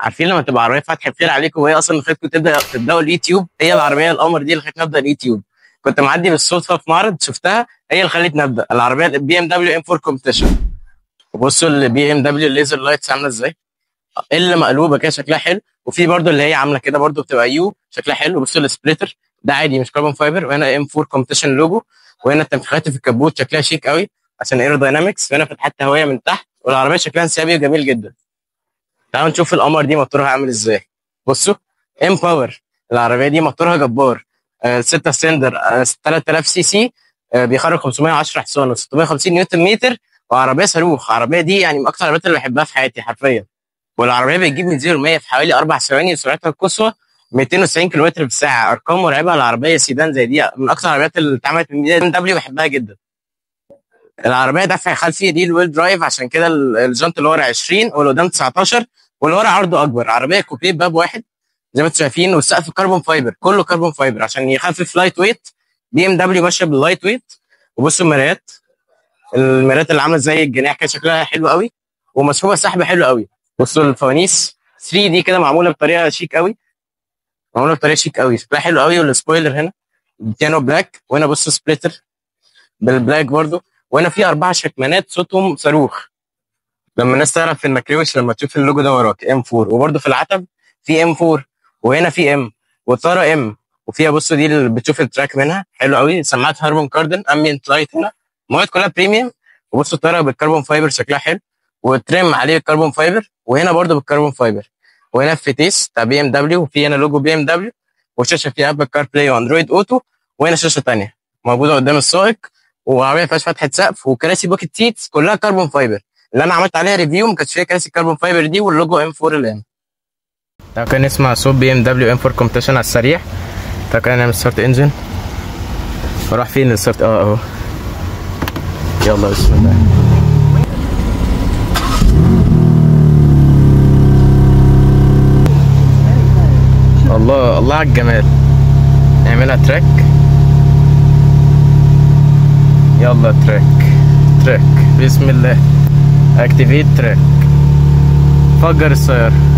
عارفين لما تبقى عربيه فاتحه خير عليكم وهي اصلا خلتكم تبداوا اليوتيوب؟ هي العربيه القمر دي اللي خلتني ابدا اليوتيوب. كنت معدي بالصدفه في معرض شفتها، هي اللي خلتني ابدا. العربيه البي ام دبليو ام 4 كومبيتيشن. وبصوا البي ام دبليو الليزر لايتس عامله ازاي، اللي مقلوبه كده شكلها حلو، وفي برده اللي هي عامله كده برده بتبقى يو شكلها حلو. بصوا السبليتر ده عادي مش كاربون فايبر، وهنا ام 4 كومبيتيشن لوجو، وهنا التنفيخات في الكبوت شكلها شيك قوي عشان ايرو داينامكس، وهنا فتحات هوائيه من تحت، والعربيه شكلها انسيابي وجميل جدا. تعالوا نشوف القمر دي موتورها عامل ازاي. بصوا ام باور، العربيه دي موتورها جبار، 6 سلندر، 3000 سي سي، بيخرج 510 حصان و650 نيوتن متر، وعربيه صاروخ. العربيه دي يعني من اكتر العربيات اللي بحبها في حياتي حرفيا. والعربيه بتجيب من 0 ل 100 في حوالي 4 ثواني، وسرعتها القصوى 290 كم في الساعه. ارقام مرعبه. العربيه سيدان زي دي من اكتر العربيات اللي اتعملت من بي ام دبليو، بحبها جدا. العربيه دفع خلفي ريل ويل درايف، عشان كده الجنط اللي ورا 20 واللي قدام 19، واللي ورا عرضه اكبر. عربيه كوبيه باب واحد زي ما انتم شايفين، والسقف كربون فايبر، كله كربون فايبر عشان يخفف لايت ويت. بي ام دبليو ماشيه باللايت ويت. وبصوا المرايات اللي عامله زي الجناح كده شكلها حلو قوي، ومسحوبه سحب حلو قوي. بصوا الفوانيس 3 دي كده معموله بطريقه شيك قوي، شكلها حلو قوي. والسبويلر هنا بيانو بلاك، وهنا بصوا سبليتر بالبلاك برضو، وهنا في 4 شكمانات صوتهم صاروخ. لما الناس تعرف في المكروش لما تشوف اللوجو ده وراك ام 4، وبرضو في العتب في ام 4، وهنا في ام، والطاره ام، وفيها بصوا دي اللي بتشوف التراك منها حلو قوي. سماعات هارمون كاردن امبيانت لايت هنا، المواد كلها بريميوم. وبصوا الطاره بالكربون فايبر شكلها حلو، والتريم عليه بالكربون فايبر، وهنا برضو بالكربون فايبر. وهنا في تيس بتاع بي ام دبليو، وفي هنا لوجو بي ام دبليو، وشاشه فيها ابل كار بلاي واندرويد اوتو، وهنا شاشه ثانيه موجوده قدام السائق. وعربيه ما فيهاش فتحه سقف، وكراسي بوكيت سيتس كلها كربون فايبر. اللي انا عملت عليها ريفيو ما كانتش فيها كراسي كربون فايبر دي، واللوجو ام 4 اللي هنا. ده كان نسمع صوت بي ام دبليو ام 4 كومبيتيشن على السريع. ده كان نعمل ستارت انجن. وراح فين الستارت؟ اهو. يلا بسم الله. الله الله على الجمال. نعملها تراك. يلا تراك بسم الله. اكتيفيت تراك. فجر السيارة.